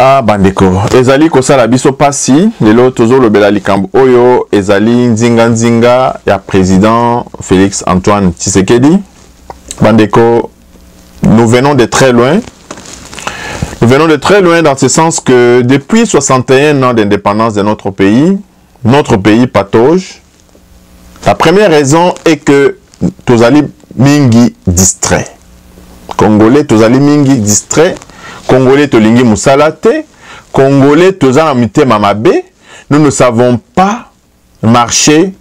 Ah bandeko, ezali kosala biso pasi, lelo tozo lobela likambo oyo ezali nzinga ya président Félix Antoine Tshisekedi. Bandeko, nous venons de très loin. Nous venons de très loin dans ce sens que depuis 61 ans d'indépendance de notre pays patauge. La première raison est que tozali mingi distrait. Congolais tozali mingi distrait. Congolais tolingi musalate, Congolais toza amite mamabe, nous ne savons pas marcher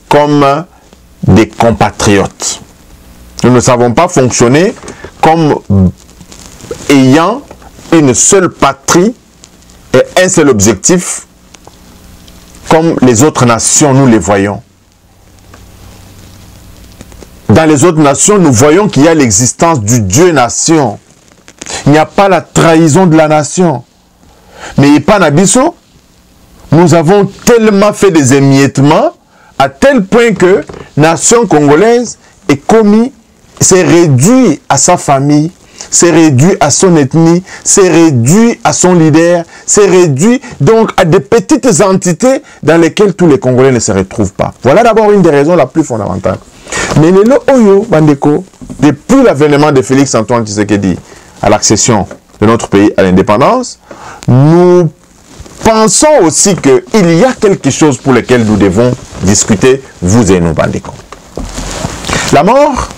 comme des compatriotes. Nous ne savons pas fonctionner comme ayant une seule patrie et un seul objectif, comme les autres nations nous les voyons. Dans les autres nations, nous voyons qu'il y a l'existence du Dieu-nation. Il n'y a pas la trahison de la nation. Mais pas Nabiso, nous avons tellement fait des émiettements à tel point que la nation congolaise est commis, s'est réduit à sa famille, s'est réduit à son ethnie, s'est réduit à son leader, s'est réduit donc à des petites entités dans lesquelles tous les Congolais ne se retrouvent pas. Voilà d'abord une des raisons la plus fondamentale. Mais le Oyo, Bandeko, depuis l'avènement de Félix Antoine Tshisekedi à l'accession de notre pays à l'indépendance, nous pensons aussi qu'il y a quelque chose pour lequel nous devons discuter, vous et nous, Bandeko. La mort,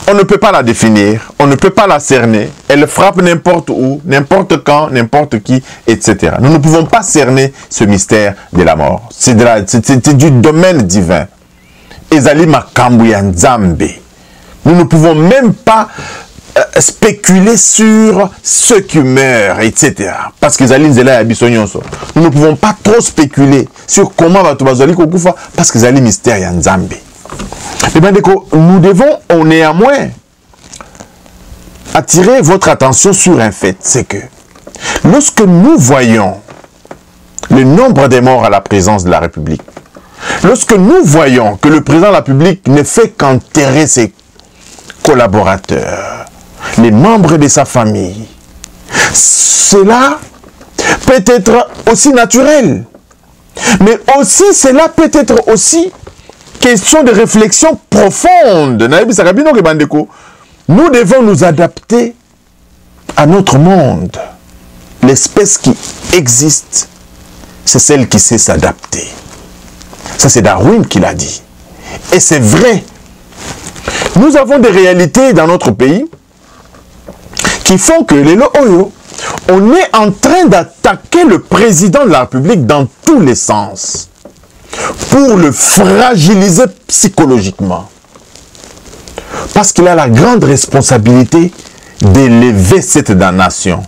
on ne peut pas la définir, on ne peut pas la cerner, elle frappe n'importe où, n'importe quand, n'importe qui, etc. Nous ne pouvons pas cerner ce mystère de la mort. C'est du domaine divin. Ezali makambu ya Nzambe. Nous ne pouvons même pas spéculer sur ceux qui meurent, etc. Parce que nous ne pouvons pas trop spéculer sur comment va tout kufa parce que c'est mystère ya Nzambe. Et bien, nous devons néanmoins attirer votre attention sur un fait, c'est que lorsque nous voyons le nombre de morts à la présence de la République, lorsque nous voyons que le président de la République ne fait qu'enterrer ses collaborateurs, les membres de sa famille, cela peut être aussi naturel. Mais aussi, cela peut être aussi question de réflexion profonde. Nous devons nous adapter à notre monde. L'espèce qui existe, c'est celle qui sait s'adapter. Ça, c'est Darwin qui l'a dit. Et c'est vrai. Nous avons des réalités dans notre pays qui font que les Oyo, on est en train d'attaquer le président de la République dans tous les sens pour le fragiliser psychologiquement. Parce qu'il a la grande responsabilité d'élever cette nation.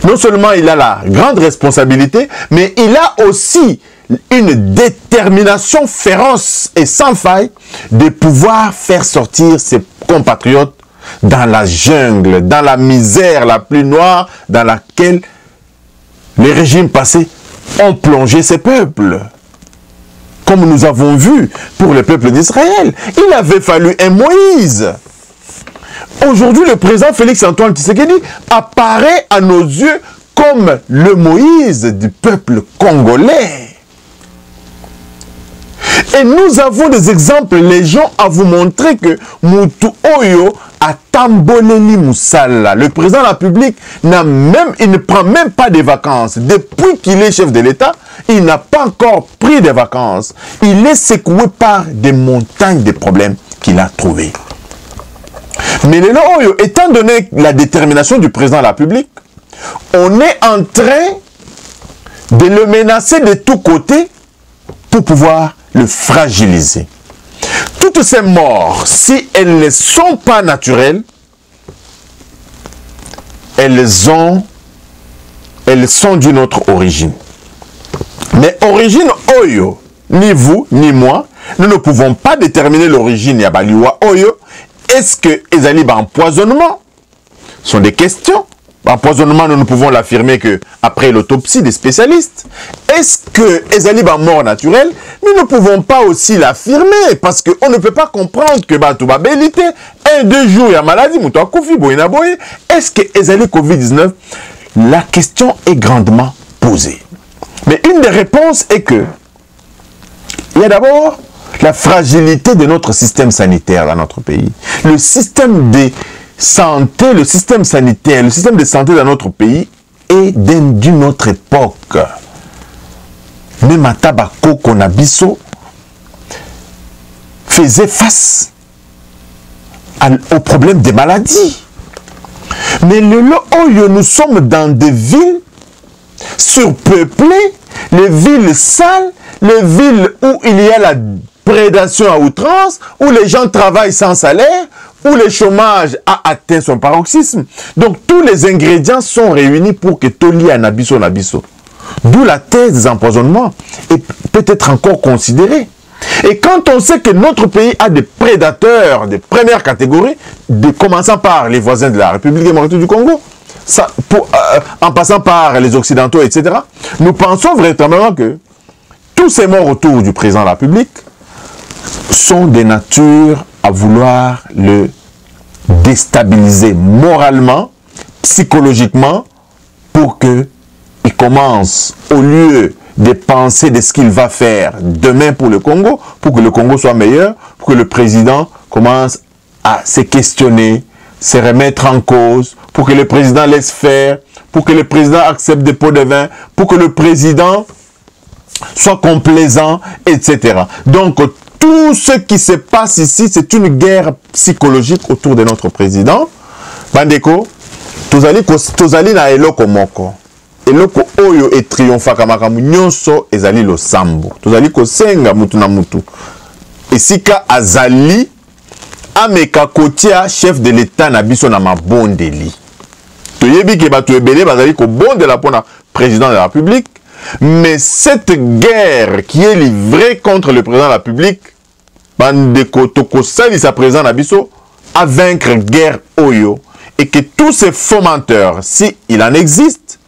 Non seulement il a la grande responsabilité, mais il a aussi une détermination féroce et sans faille de pouvoir faire sortir ses compatriotes dans la jungle, dans la misère la plus noire dans laquelle les régimes passés ont plongé ces peuples. Comme nous avons vu pour le peuple d'Israël, il avait fallu un Moïse. Aujourd'hui, le président Félix Antoine Tshisekedi apparaît à nos yeux comme le Moïse du peuple congolais. Et nous avons des exemples, les gens, à vous montrer que Moutou Oyo a tamboleli Moussala. Le président de la République il ne prend même pas de vacances. Depuis qu'il est chef de l'État, il n'a pas encore pris de vacances. Il est secoué par des montagnes de problèmes qu'il a trouvés. Mais les Oyo, étant donné la détermination du président de la République, on est en train de le menacer de tous côtés pour pouvoir le fragiliser. Toutes ces morts, si elles ne sont pas naturelles, elles sont d'une autre origine. Mais origine Oyo, ni vous, ni moi, nous ne pouvons pas déterminer l'origine Yabaliwa Oyo. Est-ce que Ezali empoisonnement? Ce sont des questions. Empoisonnement, nous ne pouvons l'affirmer qu'après l'autopsie des spécialistes. Est-ce que Ezali mort naturelle? Nous ne pouvons pas aussi l'affirmer parce qu'on ne peut pas comprendre que Batouba Bélité, 1-2 jours, il y a maladie, est-ce que Ezali Covid-19 la question est grandement posée. Mais une des réponses est que il y a d'abord la fragilité de notre système sanitaire dans notre pays. Le système de santé, le système sanitaire, le système de santé dans notre pays est d'une autre époque. Même Tabako Konabiso faisait face au problème des maladies. Mais nous sommes dans des villes surpeuplées, les villes sales, les villes où il y a la prédation à outrance, où les gens travaillent sans salaire, où le chômage a atteint son paroxysme. Donc tous les ingrédients sont réunis pour que Toli a Nabiso. D'où la thèse des empoisonnements est peut-être encore considérée. Et quand on sait que notre pays a des prédateurs de première catégorie, commençant par les voisins de la République démocratique du Congo, en passant par les Occidentaux, etc., nous pensons véritablement que tous ces morts autour du président de la République sont des natures à vouloir le déstabiliser moralement, psychologiquement, pour qu'il commence, au lieu de penser de ce qu'il va faire demain pour le Congo, pour que le Congo soit meilleur, pour que le président commence à se questionner, se remettre en cause, pour que le président laisse faire, pour que le président accepte des pots de vin, pour que le président soit complaisant, etc. Donc, tout ce qui se passe ici, c'est une guerre psychologique autour de notre président. Bandeko, tozali na eloko moko. Eloko oyo et triomphaka makamu nyonso ezali lo sambo. Tozali kosenga mutu na mutu. Esika azali ameka kotia chef de l'État na biso na mabondeli. Toyebi ke bato ebele bazali ko bondela pona président de la République. Mais cette guerre qui est livrée contre le président de la République, bandeko tokosali sa président na biso à vaincre guerre oyo, et que tous ces fomenteurs, si il en existe,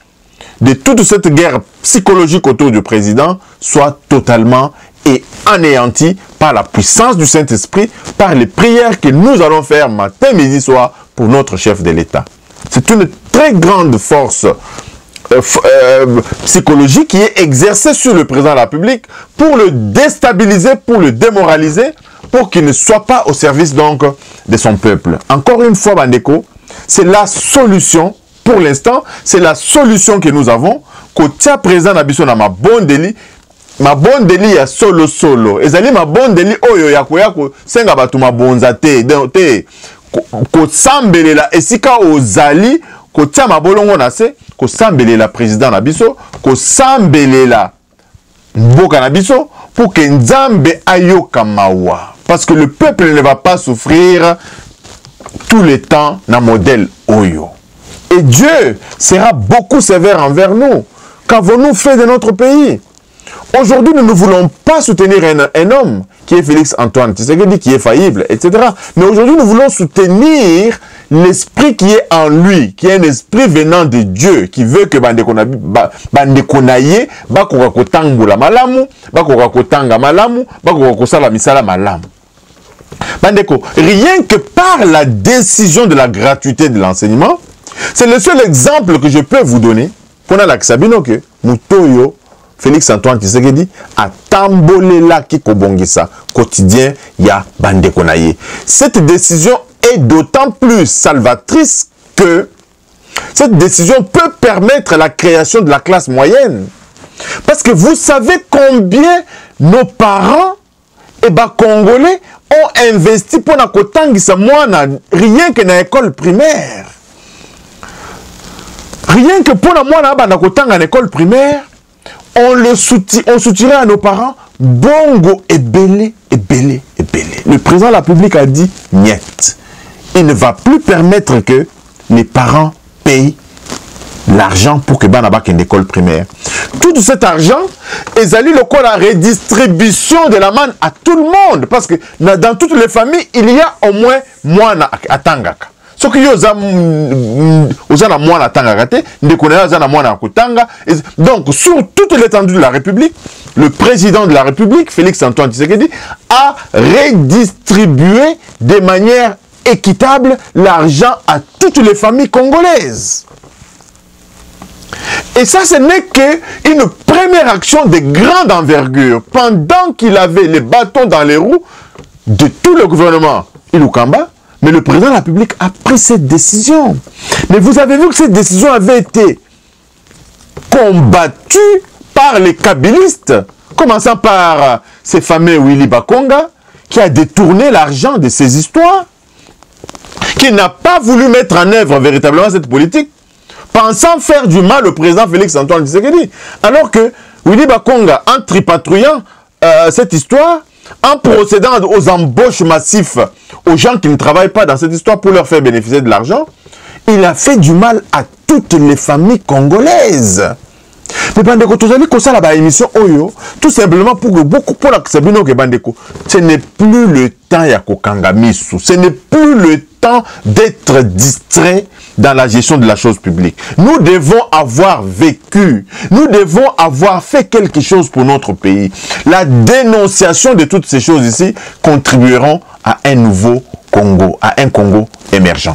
de toute cette guerre psychologique autour du président, soient totalement et anéantis par la puissance du Saint-Esprit, par les prières que nous allons faire matin, midi, soir pour notre chef de l'État. C'est une très grande force psychologique qui est exercée sur le président de la République pour le déstabiliser, pour le démoraliser, pour qu'il ne soit pas au service donc de son peuple. Encore une fois, Bandeko, c'est la solution, pour l'instant, c'est la solution que nous avons, qu'au président Nabiso na ma bondeli ya solo. Ezali ma bondeli oyo ya ko senga batu ma bonza te ko sambelela esika ozali ko tia mabolongo na se ko sambelela président Nabiso ko sambelela mboka Nabiso pour que Nzambe ayoka mawa, parce que le peuple ne va pas souffrir tout le temps na modèle oyo. Et Dieu sera beaucoup sévère envers nous. Qu'avons-nous fait de notre pays? Aujourd'hui, nous ne voulons pas soutenir un homme qui est Félix Antoine Tshisekedi, qui est faillible, etc. Mais aujourd'hui, nous voulons soutenir l'esprit qui est en lui, qui est un esprit venant de Dieu, qui veut que bandekonaye, bakoka kotangula malamu, bakoka kotanga malamu, bakoka kosala misala malamu. Bandeko, rien que par la décision de la gratuité de l'enseignement, c'est le seul exemple que je peux vous donner pour l'aksabino que Mutoyo Félix Antoine Tshisekedi a tambolela kikobongisa quotidien ya bandeko naye. Cette décision est d'autant plus salvatrice que cette décision peut permettre la création de la classe moyenne. Parce que vous savez combien nos parents et Congolais ont investi pour na kotangisa mwana rien que na école primaire. Rien que pour la mwana ba na kotanga na école primaire, on soutirait à nos parents bongo et belé. Le président de la République a dit niet. Il ne va plus permettre que les parents payent l'argent pour que Banaba ait une école primaire. Tout cet argent est allé la redistribution de la manne à tout le monde. Parce que dans toutes les familles, il y a au moins moine à Tangaka. Ce qui est donc, sur toute l'étendue de la République, le président de la République, Félix Antoine Tshisekedi, a redistribué de manière équitable l'argent à toutes les familles congolaises. Et ça, ce n'est qu'une première action de grande envergure. Pendant qu'il avait les bâtons dans les roues de tout le gouvernement Ilukamba, mais le président de la République a pris cette décision. Mais vous avez vu que cette décision avait été combattue par les kabylistes, commençant par ces fameux Willy Bakonga, qui a détourné l'argent de ces histoires, qui n'a pas voulu mettre en œuvre véritablement cette politique, pensant faire du mal au président Félix-Antoine Tshisekedi. Alors que Willy Bakonga, en tripatrouillant cette histoire, en procédant aux embauches massives aux gens qui ne travaillent pas dans cette histoire pour leur faire bénéficier de l'argent, il a fait du mal à toutes les familles congolaises. Mais Bandeko, tu as dit que ça la émission Oyo, tout simplement pour que beaucoup pour la Sabino que Bandeko, ce n'est plus le temps ya kokangamisu, ce n'est plus le temps d'être distrait dans la gestion de la chose publique. Nous devons avoir vécu, nous devons avoir fait quelque chose pour notre pays. La dénonciation de toutes ces choses ici contribueront à un nouveau Congo, à un Congo émergent.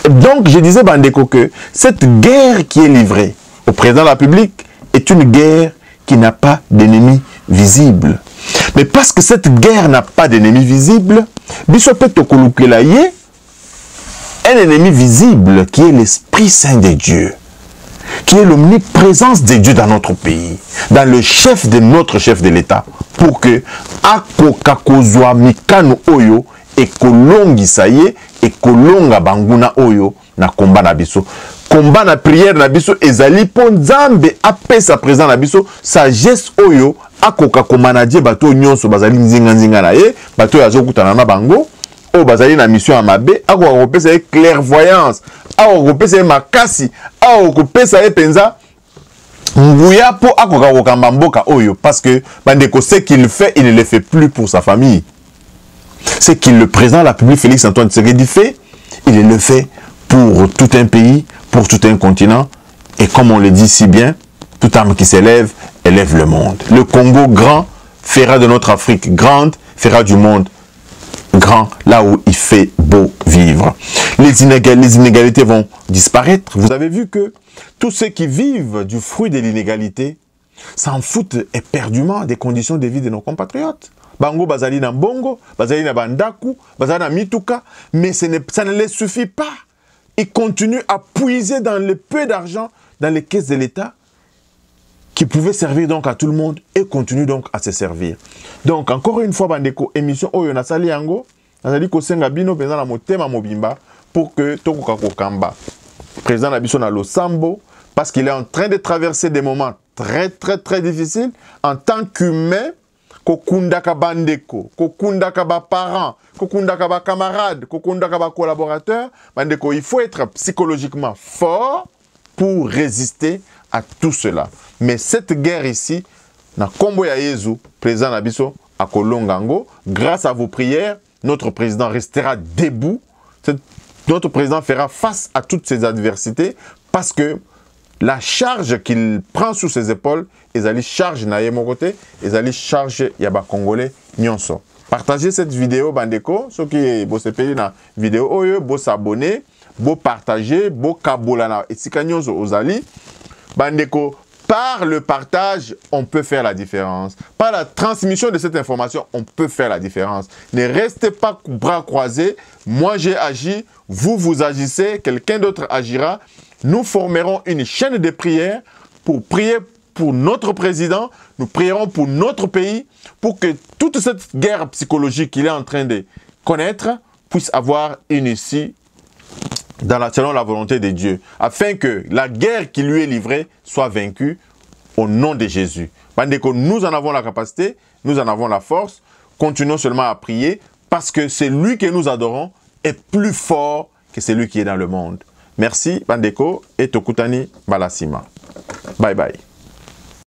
Donc, je disais, Bandeko, que cette guerre qui est livrée au président de la République est une guerre qui n'a pas d'ennemi visible. Mais parce que cette guerre n'a pas d'ennemi visible, un ennemi visible qui est l'Esprit Saint de Dieu, qui est l'omniprésence de Dieu dans notre pays, dans le chef de notre chef de l'État, pour que Akokakozwa Mikano Oyo et Kolongisaye et Kolonga Banguna Oyo na combat na biso. Combat na prière na biso ezali po Nzambe apesa président na biso sagesse oyo akoka komanadie bato nyonso bazali nzinga na ye bato yazo kutana na bango o bazali na mission ya mabe akoka kopesa ye clairvoyance akoka kopesa ye makasi akoka kopesa ye penza nguya po akoka kokamba mboka oyo parce que bandeko ce qu'il fait il ne le fait plus pour sa famille. Ce qu'il le président de la République Félix-Antoine Tshisekedi fait, il le fait pour tout un pays, pour tout un continent. Et comme on le dit si bien, toute âme qui s'élève, élève le monde. Le Congo grand fera de notre Afrique grande, fera du monde grand, là où il fait beau vivre. Les inégalités vont disparaître. Vous avez vu que tous ceux qui vivent du fruit de l'inégalité s'en foutent éperdument des conditions de vie de nos compatriotes. Bango bazali na bongo, bazali na bandaku, bazali na mituka, mais ça ne les suffit pas. Ils continuent à puiser dans le peu d'argent dans les caisses de l'État qui pouvaient servir donc à tout le monde et continuent donc à se servir. Donc encore une fois bandeko émission oyo na sali yango, nazali ko senga bino penza na motema mobimba pour que tokoka kokamba. Président na biso na Losambo parce qu'il est en train de traverser des moments très difficiles en tant qu'humain. Kokundaka bandeko, kokundaka ba parents, kokundaka ba camarades, kokundaka ba collaborateurs, bandeko, il faut être psychologiquement fort pour résister à tout cela. Mais cette guerre ici, na kombo ya Yezu, président Nabiso, à Kolongango, grâce à vos prières, notre président restera debout. Notre président fera face à toutes ces adversités parce que la charge qu'il prend sur ses épaules, ils allaient charge naïe mon côté, ils allaient charger yaba congolais nyonso. Partagez cette vidéo bandeko, ceux qui bossent payer na vidéo oyo, bo s'abonner, bo partager, bo kabolana et si nyonso ozali bandeko. Par le partage, on peut faire la différence. Par la transmission de cette information, on peut faire la différence. Ne restez pas bras croisés. Moi, j'ai agi, vous agissez, quelqu'un d'autre agira. Nous formerons une chaîne de prières pour prier pour notre président. Nous prierons pour notre pays, pour que toute cette guerre psychologique qu'il est en train de connaître puisse avoir une issue selon la volonté de Dieu, afin que la guerre qui lui est livrée soit vaincue au nom de Jésus. Nous en avons la capacité, nous en avons la force, continuons seulement à prier, parce que celui que nous adorons est plus fort que celui qui est dans le monde. Merci, Bandeko, et Tokutani Balasima. Bye bye.